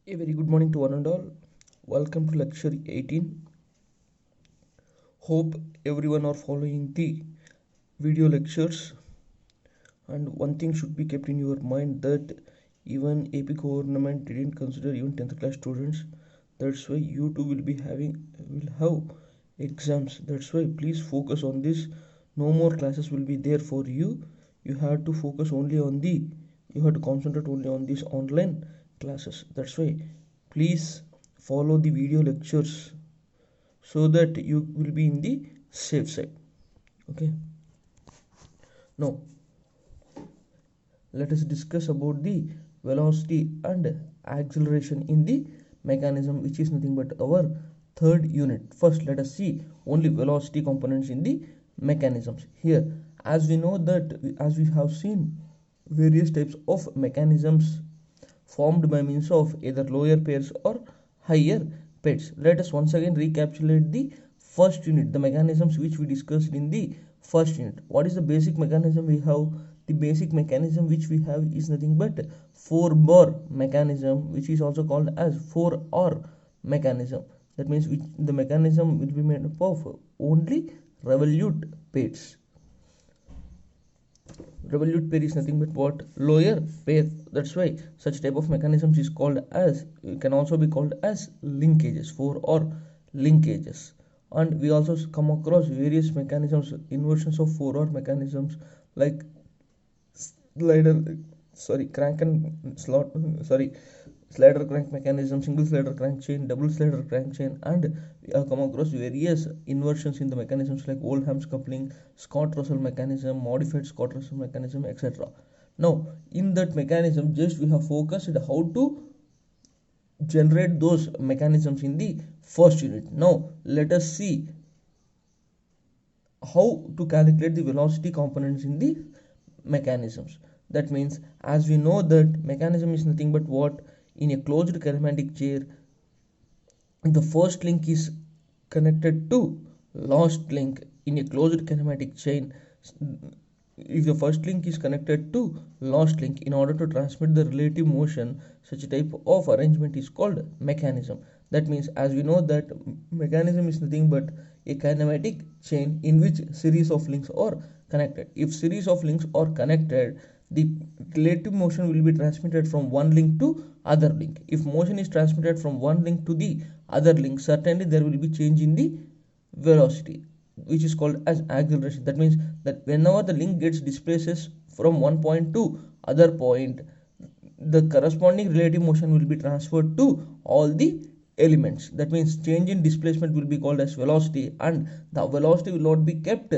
A very good morning to one and all. Welcome to lecture 18. Hope everyone are following the video lectures. And one thing should be kept in your mind that even AP government didn't consider even 10th class students. That's why you too will have exams. That's why please focus on this. No more classes will be there for you. You have to focus only on you have to concentrate only on these online classes. That's why please follow the video lectures so that you will be in the safe side. Okay, now let us discuss about the velocity and acceleration in the mechanism, which is nothing but our third unit. First let us see only velocity components in the mechanisms. Here, as we know that as we have seen various types of mechanisms formed by means of either lower pairs or higher pairs. Let us once again recapitulate the first unit, the mechanisms which we discussed in the first unit. What is the basic mechanism we have? The basic mechanism which we have is nothing but 4-bar mechanism, which is also called as 4-R mechanism. That means the mechanism will be made up of only revolute pairs. Revolute pair is nothing but what? Lower pair. That's why such type of mechanisms is called as, can also be called as linkages, 4-R linkages. And we also come across various mechanisms, inversions of 4-R mechanisms, like slider crank mechanism, single slider crank chain, double slider crank chain, and we have come across various inversions in the mechanisms like Oldham's coupling, Scott-Russell mechanism, modified Scott-Russell mechanism, etc. Now in that mechanism, just we have focused how to generate those mechanisms in the first unit. Now let us see how to calculate the velocity components in the mechanisms. That means, as we know that mechanism is nothing but what? In a closed kinematic chair, the first link is connected to last link in a closed kinematic chain. If the first link is connected to last link, in order to transmit the relative motion, such a type of arrangement is called mechanism. That means, as we know that mechanism is nothing but a kinematic chain in which series of links are connected. If series of links are connected, the relative motion will be transmitted from one link to other link. If motion is transmitted from one link to the other link, certainly there will be change in the velocity, which is called as acceleration. That means that whenever the link gets displaces from one point to other point, the corresponding relative motion will be transferred to all the elements. That means change in displacement will be called as velocity, and the velocity will not be kept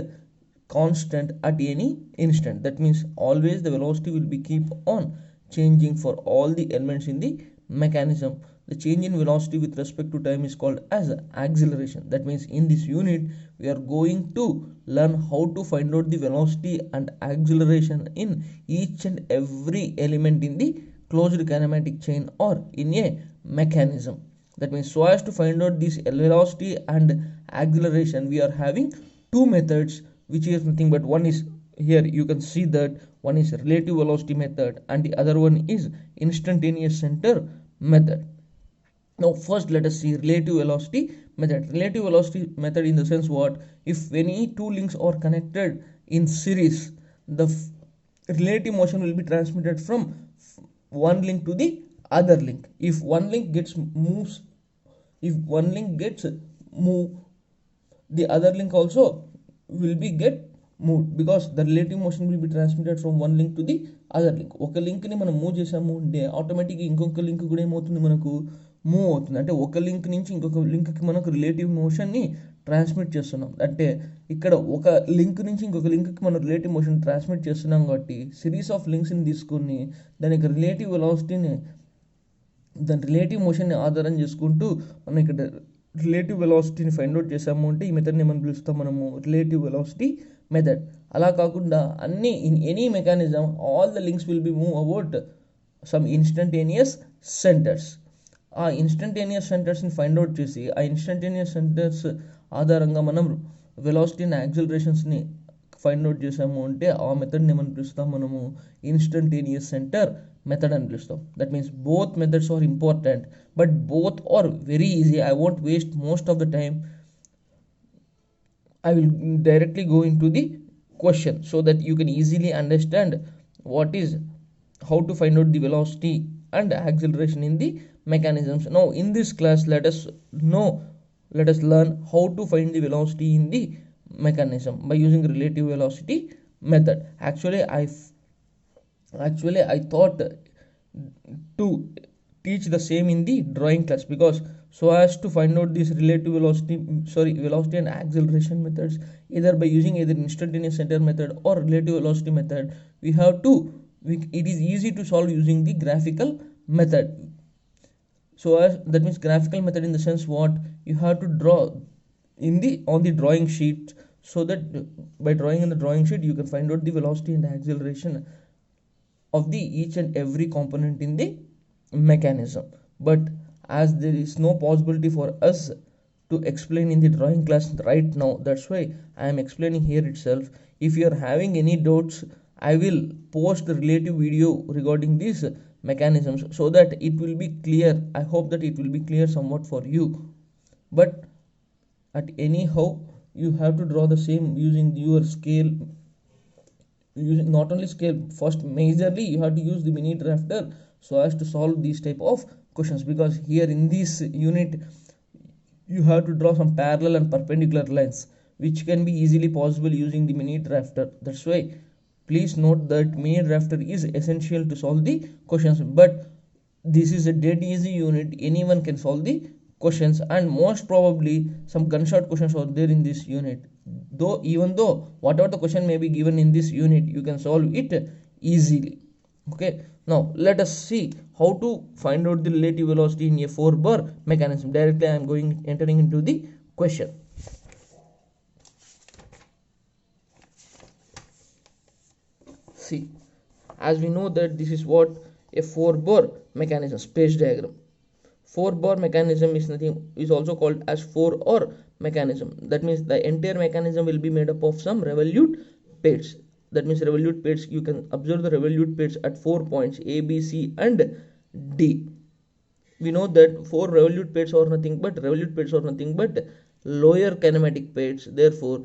constant at any instant. That means always the velocity will be keep on changing for all the elements in the mechanism. The change in velocity with respect to time is called as acceleration. That means in this unit we are going to learn how to find out the velocity and acceleration in each and every element in the closed kinematic chain or in a mechanism. That means, so as to find out this velocity and acceleration, we are having two methods, which is nothing but one is, here you can see that one is relative velocity method and the other one is instantaneous center method. Now first let us see relative velocity method. Relative velocity method in the sense what? If any two links are connected in series, the relative motion will be transmitted from one link to the other link. If one link gets moved, the other link also will be get moved, because the relative motion will be transmitted from one link to the other link. ఒక link ని మనం move చేసాము అంటే ఆటోమేటిక్గా ఇంకొక link కూడా ఏమవుతుంది, మనకు మూవ్ అవుతుంది. అంటే ఒక లింక్ నుంచి ఇంకొక లింక్కి మనకు రిలేటివ్ మోషన్ని ట్రాన్స్మిట్ చేస్తున్నాం. అంటే ఇక్కడ ఒక లింక్ నుంచి ఇంకొక లింక్కి మనం రిలేటివ్ మోషన్ ట్రాన్స్మిట్ చేస్తున్నాం కాబట్టి సిరీస్ ఆఫ్ లింక్స్ని తీసుకుని దానికి రిలేటివ్ వెలాసిటీని, దాని రిలేటివ్ మోషన్ని ఆధారం చేసుకుంటూ మనం ఇక్కడ రిలేటివ్ వెలాసిటీని ఫైండ్ అవుట్ చేసాము అంటే ఈ మెథడ్ని మనం పిలుస్తాం మనము రిలేటివ్ వెలాసిటీ మెథడ్. అలా కాకుండా అన్ని in any mechanism all the links will be move about some instantaneous centres. ఆ ఇన్స్టంటేనియస్ సెంటర్స్ని ఫైండ్ అవుట్ చేసి ఆ ఇన్స్టంటేనియస్ సెంటర్స్ ఆధారంగా మనం వెలాసిటీ అండ్ యాక్సిలరేషన్స్ని ఫైండ్ అవుట్ చేసాము అంటే ఆ మెథడ్ని మనం పిలుస్తాం మనము ఇన్స్టంటేనియస్ సెంటర్ method అని పిలుస్తాం. That means both methods are important but both are very easy. I won't waste most of the time. I will directly go into the question so that you can easily understand what is how to find out the velocity and acceleration in the mechanisms. Now in this class let us learn how to find the velocity in the mechanism by using relative velocity method. Actually I thought to teach the same in the drawing class, because so as to find out this relative velocity and acceleration methods either by using either instantaneous center method or relative velocity method, it is easy to solve using the graphical method. So as that means graphical method in the sense what you have to draw on the drawing sheet, so that by drawing in the drawing sheet you can find out the velocity and acceleration of the each and every component in the mechanism. But as there is no possibility for us to explain in the drawing class right now, that's why I am explaining here itself. If you are having any doubts, I will post the relative video regarding these mechanisms so that it will be clear. I hope that it will be clear somewhat for you. But at anyhow you have to draw the same using your scale, using not only scale, first majorly you have to use the mini drafter so as to solve these type of questions, because here in this unit you have to draw some parallel and perpendicular lines which can be easily possible using the mini drafter. That's why please note that mini drafter is essential to solve the questions. But this is a dead easy unit, anyone can solve the questions, and most probably some gunshot questions are there in this unit. Even though whatever the question may be given in this unit, you can solve it easily. Okay, now let us see how to find out the relative velocity in a 4-bar mechanism. Directly I am entering into the question. See, as we know that this is what a 4-bar mechanism space diagram. 4-bar mechanism is also called as 4-or mechanism. That means the entire mechanism will be made up of some revolute pairs. That means revolute pairs, you can observe the revolute pairs at 4 points A, B, C and D. We know that 4 revolute pairs are nothing but lower kinematic pairs. Therefore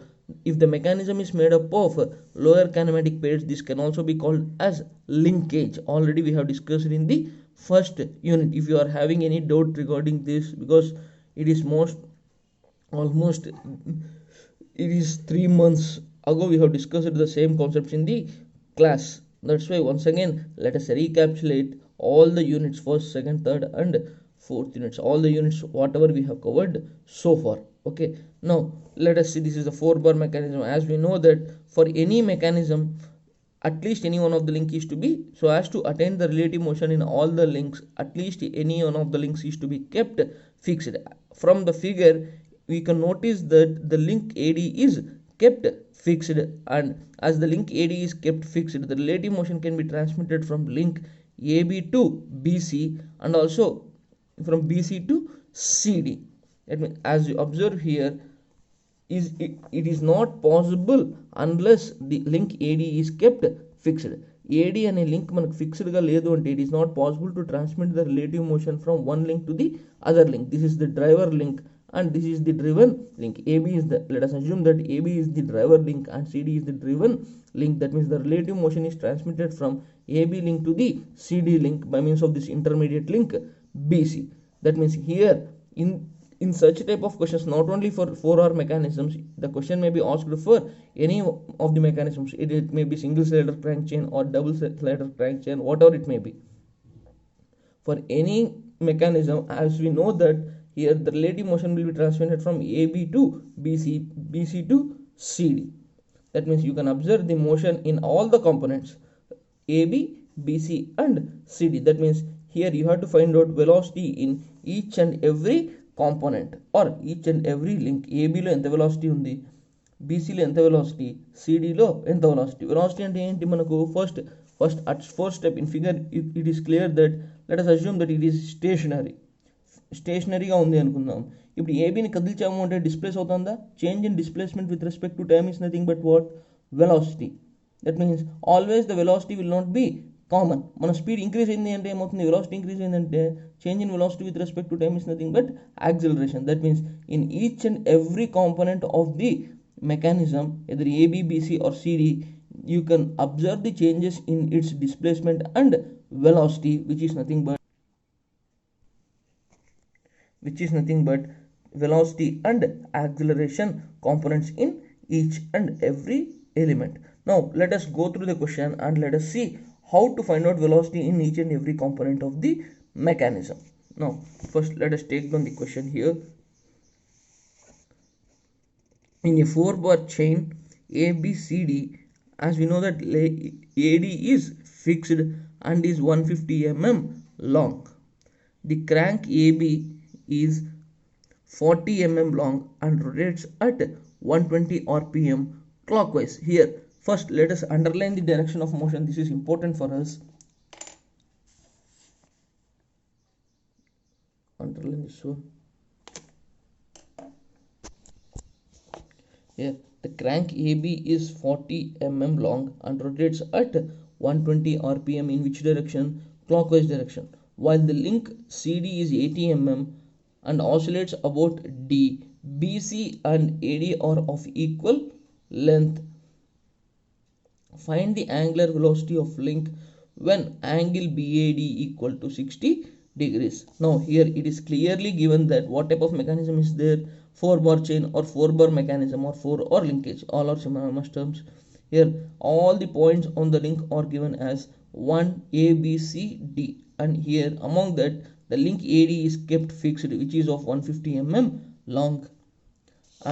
if the mechanism is made up of lower kinematic pairs, this can also be called as linkage. Already we have discussed in the first unit. If you are having any doubt regarding this, because it is almost it is 3 months ago we have discussed the same concepts in the class. That's why once again let us recapitulate all the units, first, second, third and fourth units, all the units whatever we have covered so far. Okay, now let us see, this is a 4-bar mechanism. As we know that for any mechanism at least any one of the link is to be, so as to attain the relative motion in all the links, at least any one of the links is to be kept fixed. From the figure we can notice that the link AD is kept fixed, and as the link AD is kept fixed, the relative motion can be transmitted from link AB to BC and also from BC to CD. That means as you observe here, it is not possible unless the link AD is kept fixed. AD అనే link మనకు ఫిక్స్డ్గా లేదు అంటే it is not possible to transmit the relative motion from one link to the other link. This is the driver link and this is the driven link. Let us assume that AB is the driver link and CD is the driven link. That means the relative motion is transmitted from AB link to the CD link by means of this intermediate link BC. That means here in such type of questions, not only for 4-hour mechanisms, the question may be asked for any of the mechanisms. It may be single slider crank chain or double slider crank chain, whatever it may be. For any mechanism, as we know that here the relative motion will be transmitted from AB to BC, BC to CD. That means you can observe the motion in all the components AB, BC and CD. That means here you have to find out velocity in each and every component or each and every link. AB లో ఎంత velocity ఉంది, BC లో ఎంత velocity, CD లో ఎంత velocity. Velocity అంటే ఏంటి మనకు first step in figure it is clear that let us assume that it is స్టేషనరీగా ఉంది అనుకుందాం. ఇప్పుడు ఏబీని కదిల్చాము అంటే డిస్ప్లేస్ అవుతుందా? Change in displacement with respect to time is nothing but what? Velocity. That means always the velocity will not be common. మన speed increase అయింది అంటే ఏమవుతుంది, velocity increase అయిందంటే change in velocity with respect to time is nothing but acceleration. That means in each and every component of the mechanism, either A, B, B, C or C, D, you can observe the changes in its displacement and velocity, which is nothing but velocity and acceleration components in each and every element. Now let us go through the question and let us see how to find out velocity in each and every component of the mechanism. Now first let us take down the question here. In a 4-bar chain ABCD, as we know that AD is fixed and is 150 mm long. The crank AB is 40 mm long and rotates at 120 rpm clockwise. Here first let us underline the direction of motion. This is important for us. Underline this one. Here the crank AB is 40 mm long and rotates at 120 rpm in which direction? Clockwise direction. While the link CD is 80 mm and oscillates about D. BC and AD are of equal length. Find the angular velocity of link when angle BAD equal to 60 degrees. Now here it is clearly given that what type of mechanism is there, 4-bar chain or 4-bar mechanism or 4-or linkage, all are synonymous terms. Here all the points on the link are given as 1 A B C D, and here among that the link AD is kept fixed, which is of 150 mm long,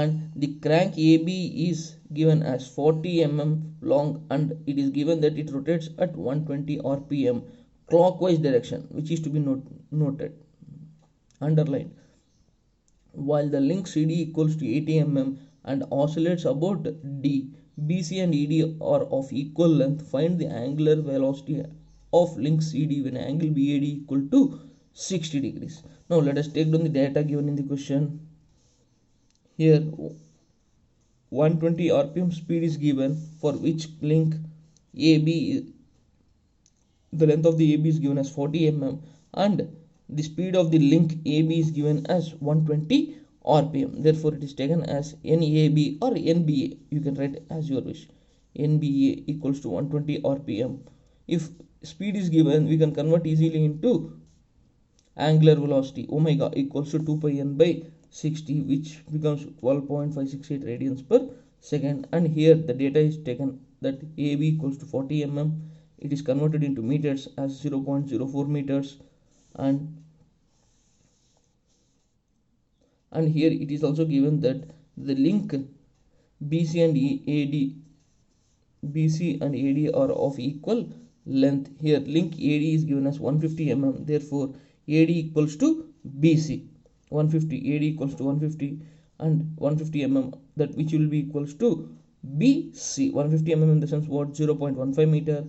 and the crank AB is given as 40 mm long and it is given that it rotates at 120 rpm clockwise direction, which is to be noted, underlined. While the link CD equals to 80 mm and oscillates about D. BC and ED are of equal length. Find the angular velocity of link CD when angle BAD equal to 60 degrees. Now let us take down the data given in the question. Here 120 rpm speed is given, for which link AB, the length of the AB is given as 40 mm and the speed of the link AB is given as 120 rpm. Therefore it is taken as NAB or NBA, you can write as your wish. NBA equals to 120 rpm. If speed is given, we can convert easily into angular velocity. Omega equals to 2 pi n by 60, which becomes 12.568 radians per second. And here the data is taken that AB equals to 40 mm. It is converted into meters as 0.04 meters, and here it is also given that the link BC and AD are of equal length. Here link AD is given as 150 mm, therefore AD equals to BC. 150 AD equals to 150 and 150 mm, that which will be equals to BC. 150 mm in the sense what, 0.15 meter,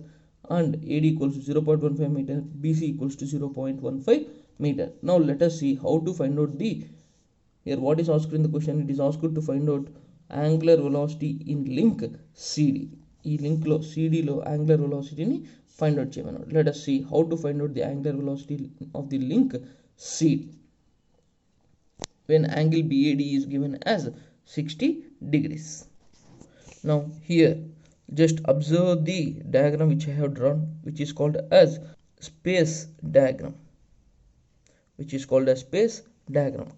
and AD equals to 0.15 meter, BC equals to 0.15 meter. Now let us see how to find out the, here what is asked in the question. It is asked to find out angular velocity in link CD. ఈ link లో CD లో angular velocity ని find out చేయమన్నాడు. Let us see how to find out the angular velocity of the link CD when angle BAD is given as 60 degrees. Now here just observe the diagram which I have drawn, which is called as space diagram.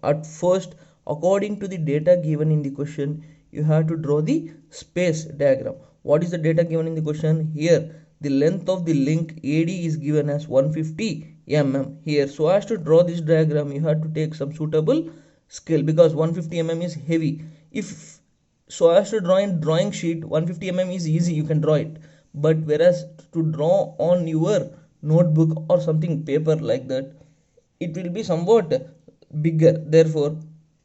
At first, according to the data given in the question, you have to draw the space diagram. What is the data given in the question? Here the length of the link AD is given as 150 mm. Here, so as to draw this diagram, you have to take some suitable scale, because 150 mm is heavy. If so as to draw in drawing sheet, 150 mm is easy, you can draw it, but whereas to draw on your notebook or something paper like that, it will be somewhat bigger. Therefore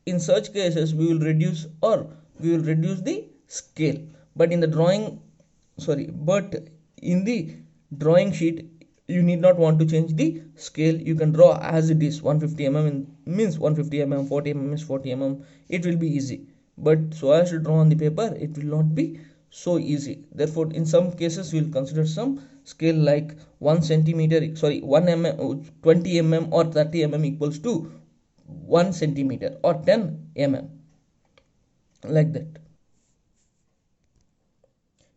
in such cases we will reduce the scale. But in the drawing sheet, you need not want to change the scale. You can draw as it is. 150 mm means 150 mm, 40 mm is 40 mm. It will be easy. But so as to draw on the paper, it will not be so easy. Therefore in some cases we'll consider some scale like 1 centimeter, sorry, 1 mm, 20 mm or 30 mm equals to 1 centimeter or 10 mm, like that.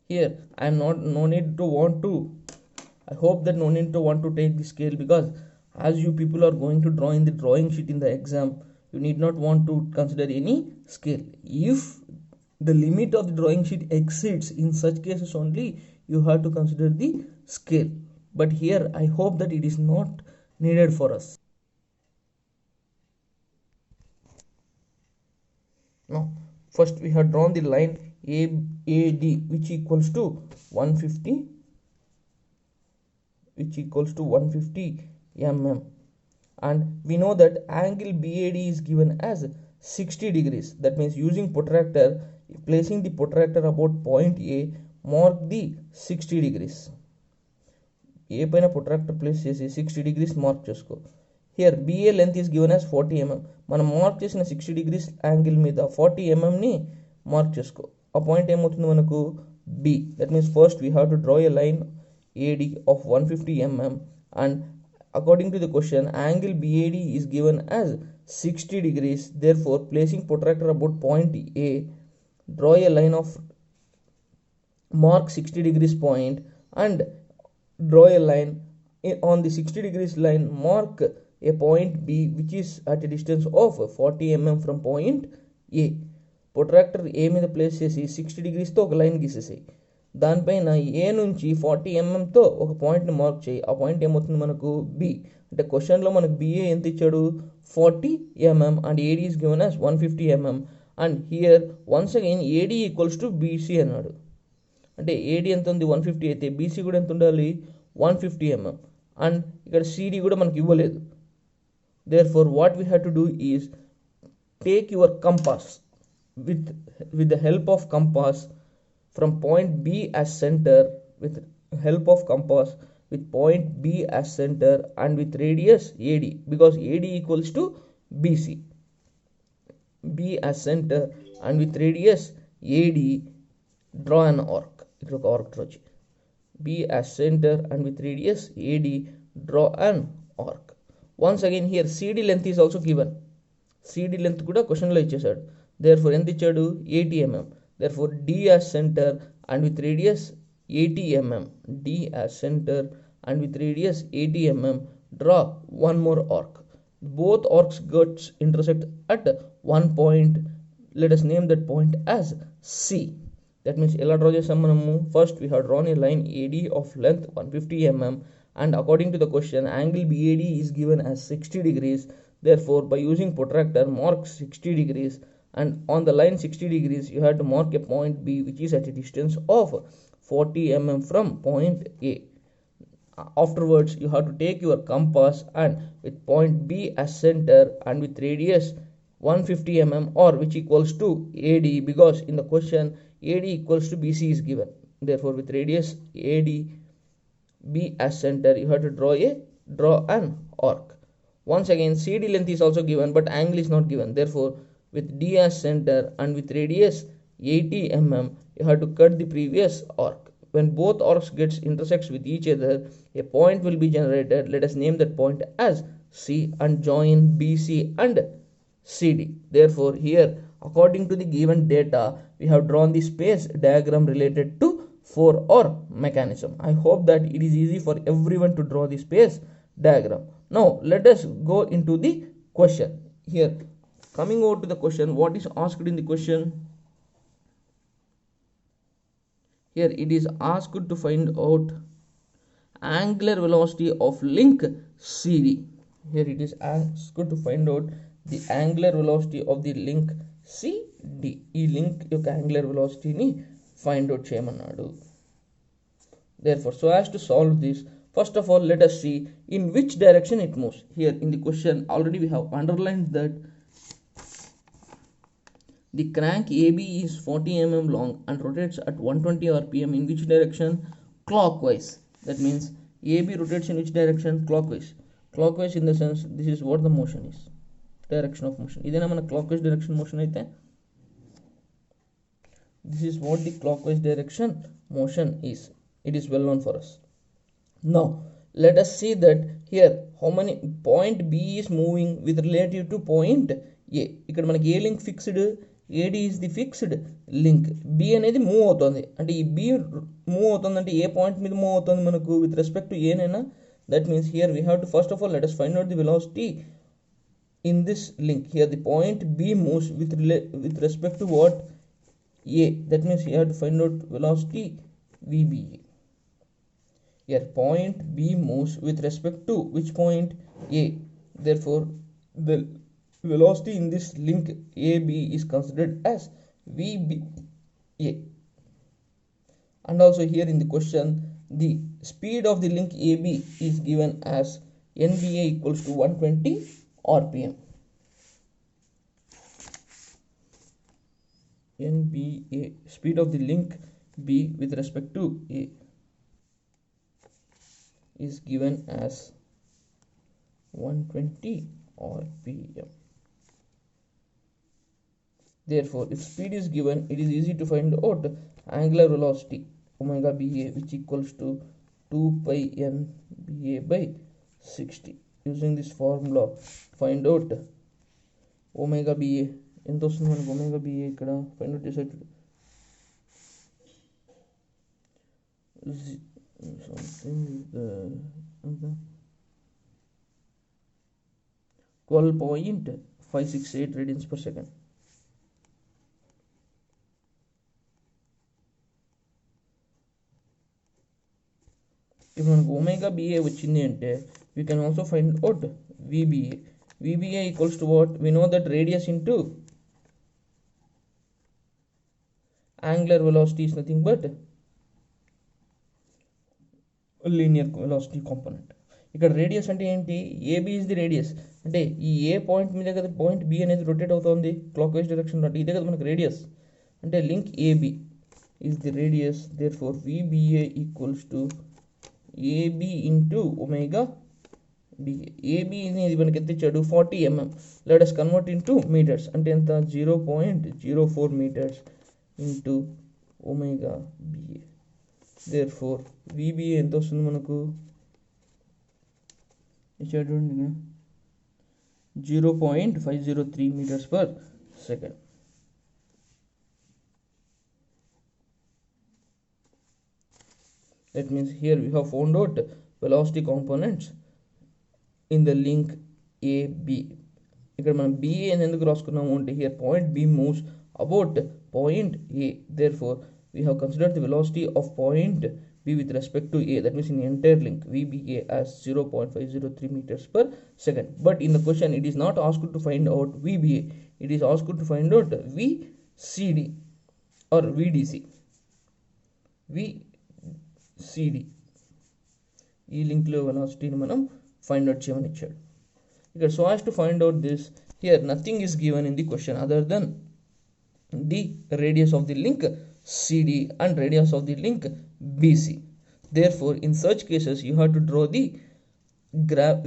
Here I am not, no need to want to, I hope that no need to want to take the scale, because as you people are going to draw in the drawing sheet in the exam, you need not want to consider any scale. If the limit of the drawing sheet exceeds, in such cases only you have to consider the scale, but here I hope that it is not needed for us. Now first we have drawn the line AD which equals to 150, which equals to 150 mm, and we know that angle BAD is given as 60 degrees. That means using protractor, placing the protractor about point A, mark the 60 degrees. ఏ పైన protractor place చేసి 60 degrees mark చేసుకో. Here BA length is given as 40 mm. మనం mark చేసిన 60 degrees angle మీద 40 mmని mark చేసుకో. ఆ point ఏమవుతుంది మనకు B. That means first we have to draw a line AD of 150 mm, and according to the question angle BAD is given as 60 degrees. Therefore placing protractor about point A, draw a line of mark 60 degrees point and draw a line on the 60 degrees line, mark a point B which is at a distance of 40 mm from point A. protractor A మీద place చేసి 60 degreesతో ఒక line గీసేసాయి. దానిపైన ఏ నుంచి 40 mmతో ఒక పాయింట్ని mark చేయి. ఆ point ఏమవుతుంది మనకు B. అంటే క్వశ్చన్లో మనకు BA ఎంత ఇచ్చాడు 40 mm and AD is given as 150 mm, and here once again AD equals to BC అన్నాడు. అంటే AD ఎంత ఉంది 150 అయితే BC కూడా ఎంత ఉండాలి 150 mm, అండ్ ఇక్కడ CD కూడా మనకి ఇవ్వలేదు. therefore what we have to do is take your compass with the help of compass from point B as center, with help of compass with point B as center and with radius AD, because AD equals to BC. B as center and with radius AD, draw an arc. ఇది ఒక arc draw చేయి. B as center and with radius AD, draw an arc. once again here CD length is also given. CD length కూడా క్వశ్చన్లో ఇచ్చేసాడు. therefore ఎంత ఇచ్చాడు 80 mm. therefore D as center and with radius 80 mm, D as center and with radius 80 mm, draw one more arc. Both arcs gets intersect at one point. Let us name that point as C. That means ఎలా draw చేసాం మనము, first we have drawn a line AD of length 150 mm, and according to the question angle BAD is given as 60 degrees. therefore by using protractor mark 60 degrees, and on the line 60 degrees you have to mark a point B which is at a distance of 40 mm from point A. afterwards you have to take your compass and with point B as center and with radius 150 mm, or which equals to AD, because in the question AD equals to BC is given. therefore with radius AD, B as center, you have to draw an arc. once again CD length is also given but angle is not given. therefore with D as center and with radius 80 mm, you have to cut the previous arc. when both arcs gets intersects with each other, a point will be generated. let us name that point as C and join BC and CD. therefore here according to the given data we have drawn the space diagram related to 4-or mechanism. I hope that it is easy for everyone to draw the space diagram. now let us go into the question. Here coming over to the question, what is asked in the question? Here it is asked to find out angular velocity of link CD. Here it is asked to find out the angular velocity of the link CD. ఈ link యొక్క angular velocity ని find out చేయమన్నాడు. therefore so as to solve this, first of all let us see in which direction it moves. Here in the question already we have underlined that the crank AB is 40 mm long and rotates at 120 rpm in which direction? Clockwise. that means AB rotates in which direction? Clockwise. Clockwise in the sense this is what the motion is, direction of motion. ఇదేనా మన clockwise direction motion అయితే. This is what the clockwise direction motion is. It is well known for us. Now let us see that here how many point B is moving with relative to point A. ఇక్కడ మనకి A link fixed, AD is the fixed link. B అనేది move అవుతుంది, అంటే ఈ B move అవుతుంది అంటే ఏ point మీద move అవుతుంది మనకు విత్ రెస్పెక్ట్ టు ఏనైనా. That means here we have to first of all let us find out the velocity in this link. Here the point B moves with respect to what? A. That means you have to find out velocity VBA. Here point B moves with respect to which point? A. Therefore the velocity in this link AB is considered as VBA. And also here in the question the speed of the link AB is given as NBA equals to 120 RPM. NBA, speed of the link B with respect to A is given as 120 RPM. Therefore if speed is given, it is easy to find out angular velocity omega BA, which equals to 2 pi n BA by 60. Using this formula find out omega BA. ఎంత వస్తుంది మనకు omega BA ఇక్కడ find out చేసేటప్పుడు something 12.568 radians per second. if మనకు omega BA వచ్చింది అంటే we can also find out VBA. VBA equals to what? We know that radius into angular velocity is nothing but linear velocity component. ఇక్కడ radius అంటే ఏంటి? AB is the radius. అంటే ఈ ఏ point మీద కదా point B అనేది rotate అవుతుంది clock wise direction, అంటే ఇదే కదా మనకు రేడియస్. అంటే link AB is the radius. Therefore VBA equals to AB into omega BA. AB అనేది మనకి ఎంత ఇచ్చాడు? 40 mm. Let us convert into meters. అంటే ఎంత? 0.04 meters into omega BA. Therefore VBA ఎంత వస్తుంది మనకు? ఇచ్చాడు 0.503 meters per second. That means here we have found out velocity components in the link AB. ఇక్కడ మనం BA అని ఎందుకు రాసుకున్నాము అంటే here point B moves about point A. Therefore we have considered the velocity of point B with respect to A. That means in the entire link VBA as 0.503 meters per second. But in the question it is not asked to find out VBA. It is asked to find out VCD or VDC. VCD ఈ లింక్లో వెలాసిటీని మనం find out చేయమని ఇచ్చాడు ఇక్కడ. So as to find out this here nothing is given in the question other than the radius of the link CD and radius of the link BC. Therefore in such cases you have to draw the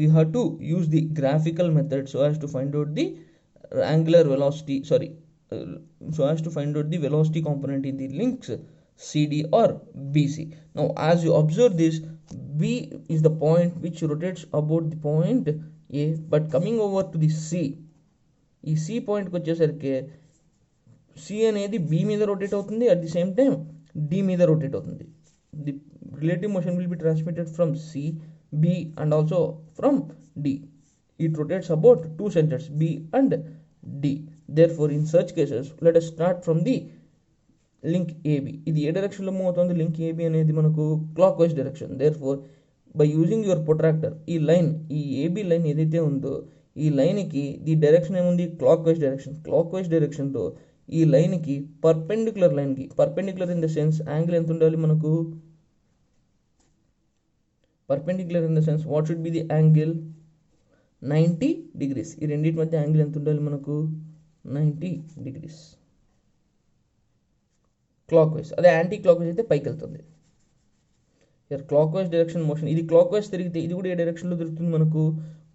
you have to use the graphical method so as to find out the angular velocity, so as to find out the velocity component in the links CD or BC. Now as you observe this, B is the point which rotates about the point A, but coming over to the C, ఈ C పాయింట్కి వచ్చేసరికి C అనేది B మీద rotate అవుతుంది, at the same time D మీద rotate అవుతుంది. The relative motion will be transmitted from C, B and also from D. It rotates about two centers B and D. Therefore in such cases let us start from the link AB. ఇది ఏ డైరెక్షన్లో move అవుతుంది? Link AB అనేది మనకు clockwise direction. Therefore by using your protractor ఈ line, ఈ AB line ఏదైతే ఉందో ఈ లైన్కి ది డైరెక్షన్ ఏముంది? Clock wise direction. Clock wise డైరెక్షన్లో ఈ లైన్కి పర్పెండిక్యులర్ లైన్కి, perpendicular in the sense angle ఎంత ఉండాలి మనకు? Perpendicular in the sense what should be the angle? 90 degrees. ఈ రెండింటి మధ్య యాంగిల్ ఎంత ఉండాలి మనకు? 90 degrees క్లాక్ వైజ్. అదే యాంటీ క్లాక్ వైజ్ అయితే పైకి వెళ్తుంది. ఇయర్ క్లాక్ వైజ్ డైరెక్షన్ మోషన్, ఇది క్లాక్ వైజ్ తిరిగితే ఇది కూడా ఏ డైరెక్షన్లో తిరుగుతుంది మనకు?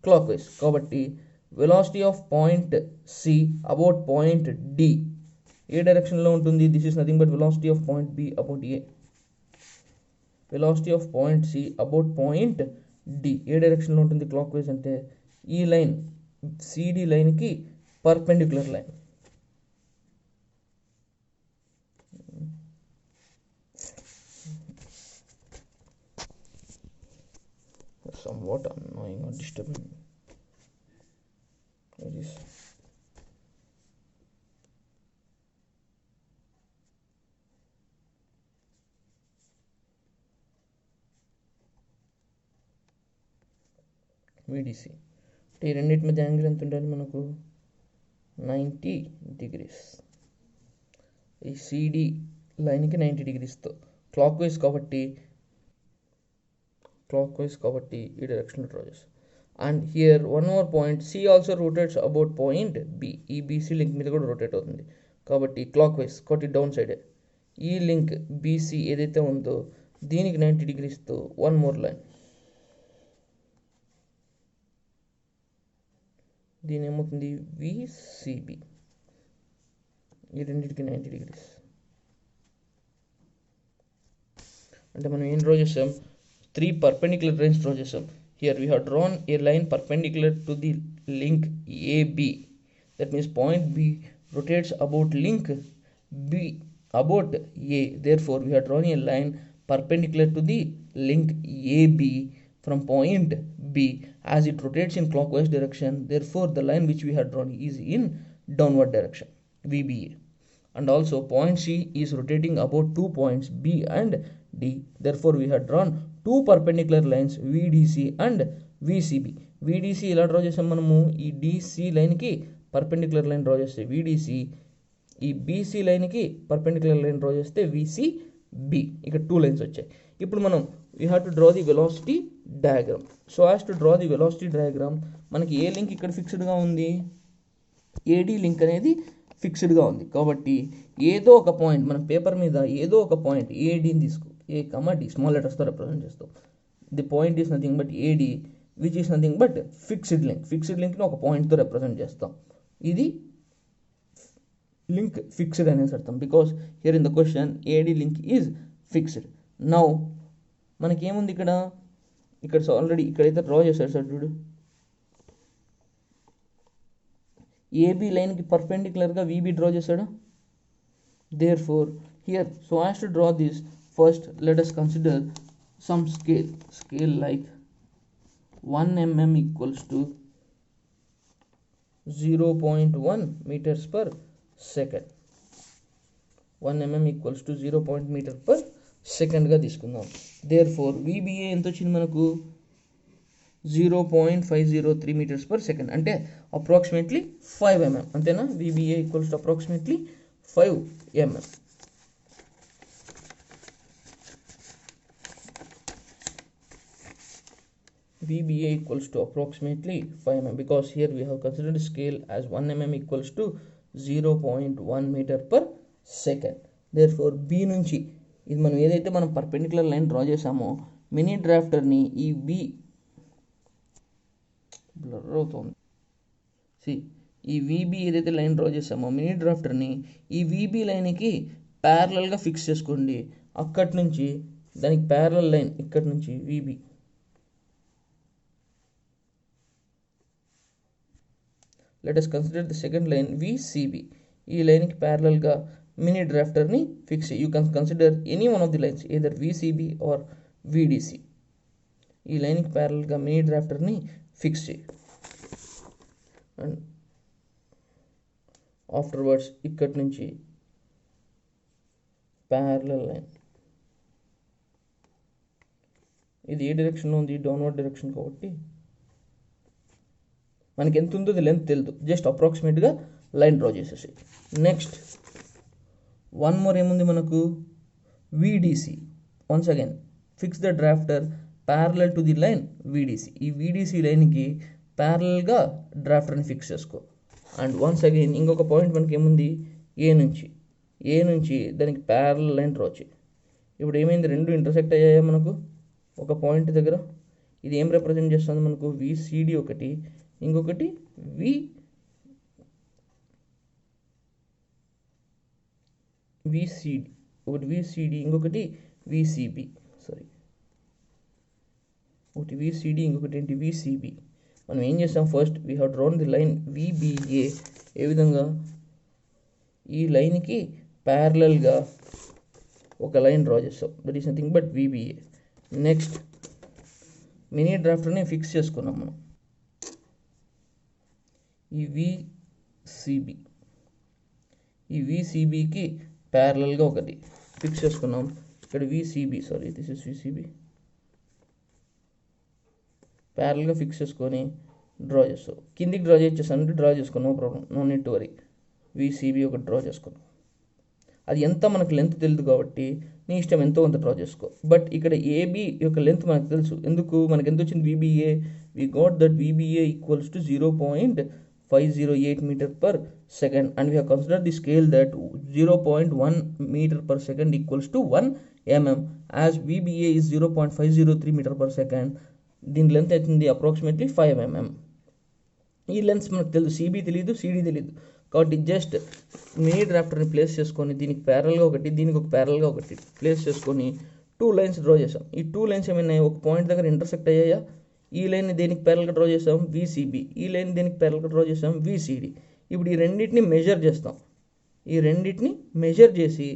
Clockwise. కాబట్టి velocity of point C about point D ఏ డైరెక్షన్లో ఉంటుంది? This is nothing but velocity of point B about A, velocity of point C about point D. ఏ డైరెక్షన్లో ఉంటుంది క్లాక్ వైజ్ అంటే ఈ లైన్ సిడి లైన్కి perpendicular line. Somewhat annoying or disturbing. It is. VDC అంటే ఈ రెండింటి మధ్య యాంగిల్ ఎంత ఉండాలి మనకు? 90 degrees. ఈ సిడి లైన్కి 90 degreesతో క్లాక్ వైజ్ కాబట్టి ఈ డైరెక్షన్లో డ్రా చేస్తాం. And here one more point C also rotates about point B. ఈ బీసీ లింక్ మీద కూడా రొటేట్ అవుతుంది కాబట్టి క్లాక్ వైజ్ కాబట్టి డౌన్ సైడే. ఈ లింక్ బీసీ ఏదైతే ఉందో దీనికి 90 degreesతో వన్ మోర్ లైన్, దీని ఏమవుతుంది విసిబి. ఈ రెండింటికి 90 degrees. అంటే మనం ఏం డ్రా చేసాం? 3 perpendicular lines draw చేసాం. Here we have drawn a line perpendicular to the link AB. That means point B rotates about link B about A. Therefore, we have drawn a line perpendicular to the link AB from point B as it rotates in clockwise direction. Therefore, the line which we have drawn is in downward direction, VBA. And also point C is rotating about 2 points B and D. Therefore, we have drawn 2 perpendicular lines VDC and VCB. VDC ఇలా draw చేసాం మనము, ఈ DC లైన్కి perpendicular line draw చేస్తే VDC, ఈ BC లైన్కి perpendicular line draw చేస్తే VCB. ఇక్కడ 2 లైన్స్ వచ్చాయి. ఇప్పుడు మనం we have to draw the velocity diagram. So as to draw the velocity diagram, మనకి ఏ లింక్ ఇక్కడ ఫిక్స్డ్గా ఉంది? AD లింక్ అనేది ఫిక్స్డ్గా ఉంది కాబట్టి ఏదో ఒక పాయింట్ మనం పేపర్ మీద ఏదో ఒక పాయింట్ ఏడీని తీసుకో, ఏ కమా డి స్మాల్ లెటర్స్తో రిప్రజెంట్ చేస్తాం. The point is nothing but AD which is nothing but fixed లింక్ని ఒక పాయింట్తో రిప్రజెంట్ చేస్తాం. ఇది లింక్ ఫిక్స్డ్ అనేసి అర్థం. Because here in the question AD link is fixed. Now మనకేముంది ఇక్కడ ఆల్రెడీ ఇక్కడైతే డ్రా చేశారు సార్ చూడు, ఏబీ లైన్కి పర్పెండిక్యులర్గా వీబీ డ్రా చేశాడు. Therefore here so as to draw this, first let us consider some scale like 1 mm equals to 0.1 meters per second. 1 mm equals to 0.1 meter per second గా తీసుకుందాం. There four VBA ఎంత వచ్చింది మనకు? 0.503 meters per second, అంటే approximately 5 mm. అంతేనా? VBA equals to approximately 5 mm. VBA equals to approximately 5 mm because here we have considered scale as 1 mm equals to 0.1 meter per second. Therefore B నుంచి ఇది మనం ఏదైతే మనం పర్పెండిక్యులర్ లైన్ డ్రా చేసామో mini డ్రాఫ్టర్ని ఈ B blur అవుతుంది. ఈ VB ఏదైతే లైన్ డ్రా చేసామో మినీ డ్రాఫ్టర్ని ఈ VB లైన్కి ప్యారలల్గా ఫిక్స్ చేసుకోండి. అక్కడి నుంచి దానికి ప్యారలల్ లైన్ ఇక్కడి నుంచి VB. Let us consider the second line VCB. ఈ లైన్కి ప్యారలల్గా మినీ డ్రాఫ్టర్ని ఫిక్స్ చేయి. You can consider any one of the lines either VCB or VDC. ఈ లైన్కి ప్యారలల్గా మినీ డ్రాఫ్టర్ని ఫిక్స్ చేయి. అండ్ ఆఫ్టర్వర్డ్స్ ఇక్కడి నుంచి ప్యారలల్ లైన్. ఇది ఏ డైరెక్షన్లో ఉంది? డౌన్వర్డ్ డైరెక్షన్ కాబట్టి మనకి ఎంత ఉందో లెంత్ తెలియదు, జస్ట్ అప్రాక్సిమేట్గా లైన్ డ్రా చేసేసి. నెక్స్ట్ వన్ మోర్ ఏముంది మనకు? VDC. Once again fix the drafter parallel to the line VDC. ఈ VDC లైన్కి ప్యారలల్గా డ్రాఫ్టర్ని ఫిక్స్ చేసుకో. అండ్ వన్స్ అగైన్ ఇంకొక పాయింట్ మనకి ఏముంది? ఏ నుంచి దానికి ప్యారలల్ లైన్ డ్రా చేయి. ఇప్పుడు ఏమైంది? రెండు ఇంటర్సెక్ట్ అయ్యాయా మనకు ఒక పాయింట్ దగ్గర. ఇది ఏం రిప్రజెంట్ చేస్తుంది మనకు? VCD ఒకటి, ఇంకొకటి విసిడి, ఒకటి విసిడి, ఇంకొకటి విసిబి, సారీ, ఒకటి విసిడి, ఇంకొకటి ఏంటి విసిబి. మనం ఏం చేస్తాం, first we have drawn the line VBA. ఏ విధంగా, ఈ లైన్కి ప్యారలల్గా ఒక లైన్ డ్రా చేస్తాం, that is nothing but VBA. Next mini డ్రాఫ్టర్ని ఫిక్స్ చేసుకున్నాం మనం, ఈ విసిబి, ఈ విసిబికి ప్యారలల్గా ఒకటి ఫిక్స్ చేసుకున్నాం. ఇక్కడ VCB, sorry this is VCB, ప్యారల్గా ఫిక్స్ చేసుకొని డ్రా చేస్తాం. కిందికి డ్రా చేసేసానంటే డ్రా చేసుకోండి, no problem, no need to worry. VCB ఒకటి డ్రా చేసుకున్నాం. అది ఎంత మనకు లెంత్ తెలియదు కాబట్టి నీ ఇష్టం ఎంతో అంత డ్రా చేసుకో. బట్ ఇక్కడ ఏబి యొక్క లెంత్ మనకు తెలుసు. ఎందుకు మనకు ఎంత వచ్చింది, VBA, we got that VBA equals to 0.508 meter per second, and we have considered the scale that 0.1 meter per second equals to 1 mm, as VBA is 0.503 meter per second. దీని length అవుతుంది approximately 5 mm. ఈ lens మనకు తెలుసు, CB తెలియదు, CD తెలియదు కాబట్టి just mini డ్రాఫ్టర్ని place చేసుకొని దీనికి ప్యారల్గా ఒకటి, దీనికి ఒక ప్యారల్గా ఒకటి ప్లేస్ చేసుకొని 2 lines డ్రా చేసాం. ఈ 2 lines ఏమైనా ఒక పాయింట్ దగ్గర ఇంటర్సెక్ట్ అయ్యాయా? ఈ లైన్ని దేనికి ప్యారల్గా డ్రా చేసాం, విసిబి. ఈ లైన్ దేనికి ప్యారల్గా డ్రా చేసాం, విసిడి. ఇప్పుడు ఈ రెండింటిని మెజర్ చేస్తాం. ఈ రెండింటిని మెజర్ చేసి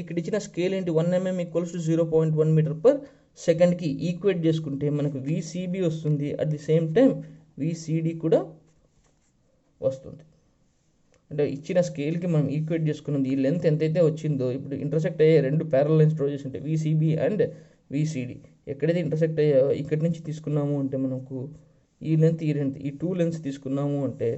ఇక్కడ ఇచ్చిన స్కేల్ ఏంటి, 1 mm equals to 0.1 meter per secondకి ఈక్వేట్ చేసుకుంటే మనకు విసిబి వస్తుంది. At the same time VCD కూడా వస్తుంది. అంటే ఇచ్చిన స్కేల్కి మనం ఈక్వేట్ చేసుకున్నది ఈ లెంత్ ఎంతైతే వచ్చిందో, ఇప్పుడు ఇంటర్సెక్ట్ అయ్యే 2 ప్యారల్ లైన్స్ డ్రా చేసి ఉంటే విసిబి అండ్ విసిడి ఎక్కడైతే ఇంటర్సెక్ట్ అయ్యాయో ఇక్కడి నుంచి తీసుకున్నాము అంటే మనకు ఈ లెంత్, ఈ 2 lengths తీసుకున్నాము అంటే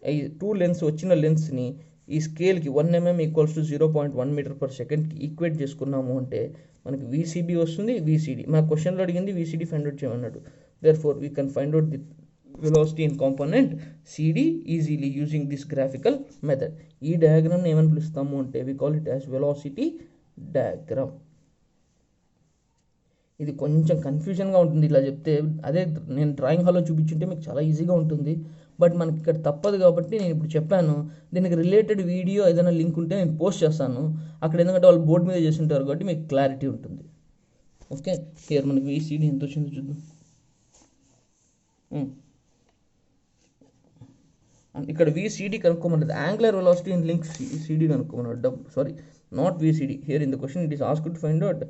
ఈ 2 lengths వచ్చిన లెన్స్ని ఈ స్కేల్కి 1 mm equals to 0.1 meter per secondకి ఈక్వేట్ చేసుకున్నాము అంటే మనకి విసిబి వస్తుంది, విసిడి. మా క్వశ్చన్లో అడిగింది విసిడి ఫైండ్ అవుట్ చేయమన్నాడు. Therefore we can find out the velocity in component CD easily using this graphical method. ఈ డయాగ్రామ్ని ఏమని పిలుస్తాము అంటే we call it as velocity diagram. ఇది కొంచెం కన్ఫ్యూజన్గా ఉంటుంది ఇలా చెప్తే, అదే నేను డ్రాయింగ్ హాల్లో చూపించుంటే మీకు చాలా ఈజీగా ఉంటుంది. బట్ మనకి ఇక్కడ తప్పదు కాబట్టి నేను ఇప్పుడు చెప్పాను. దీనికి రిలేటెడ్ వీడియో ఏదైనా లింక్ ఉంటే నేను పోస్ట్ చేస్తాను అక్కడ, ఎందుకంటే వాళ్ళు బోర్డు మీద చేసి ఉంటారు కాబట్టి మీకు క్లారిటీ ఉంటుంది. ఓకే, హియర్ మనకి విసిడి ఎంత వచ్చిందో చూద్దాం. ఇక్కడ విసిడి కనుక్కోమన్నది, angular velocity in link CD కనుక్కోమన్నాడు. Sorry, not VCD. Here in the question it is asked to find out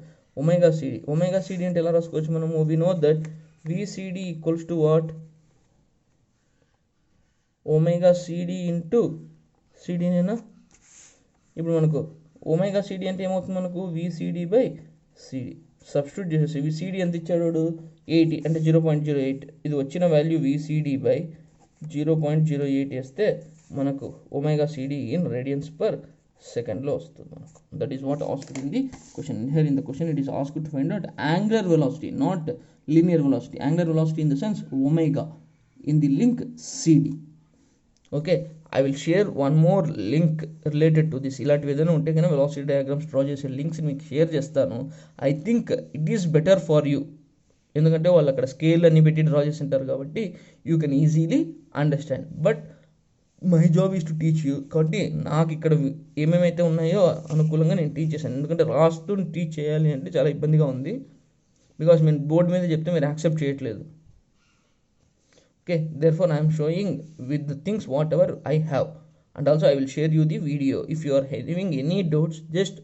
omega CD. Omega CD అంటే ఎలా రాసుకోవచ్చు మనము, we know that VCD equals to what, omega CD into సిడినేనా. ఇప్పుడు మనకు omega CD అంటే ఏమవుతుంది, మనకు విసిడి బై సిడి సబ్స్టిట్యూట్ చేసేసి విసిడి ఎంత ఇచ్చాడు, 80 అంటే 0.08. ఇది వచ్చిన వాల్యూ విసిడి బై 0.08 వేస్తే మనకు omega CD in radians per సెకండ్లో వస్తుంది మనకు. That is what asked in the question. Here in the question it is asked to find out angular velocity, not linear velocity. Angular velocity in the sense omega in the link CD. Okay, I will share one more link related to this. ఇలాంటివి ఏదైనా ఉంటే కనుక velocity diagrams draw చేసే links మీకు share చేస్తాను. I think it is better for you, ఎందుకంటే వాళ్ళు అక్కడ స్కేల్ అన్ని పెట్టి డ్రా చేసి ఉంటారు కాబట్టి you can easily understand. But my job is to teach you. కాబట్టి నాకు ఇక్కడ ఏమేమైతే ఉన్నాయో అనుకూలంగా నేను టీచ్ చేశాను. ఎందుకంటే రాస్తూ టీచ్ చేయాలి అంటే చాలా ఇబ్బందిగా ఉంది, బికాస్ నేను బోర్డు మీద చెప్తే మీరు యాక్సెప్ట్ చేయట్లేదు. Okay, therefore I am showing with the things whatever I have, and also I will share you the video. If you are having any doubts, just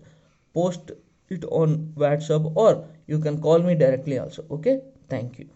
post it on WhatsApp or you can call me directly also. Okay, thank you.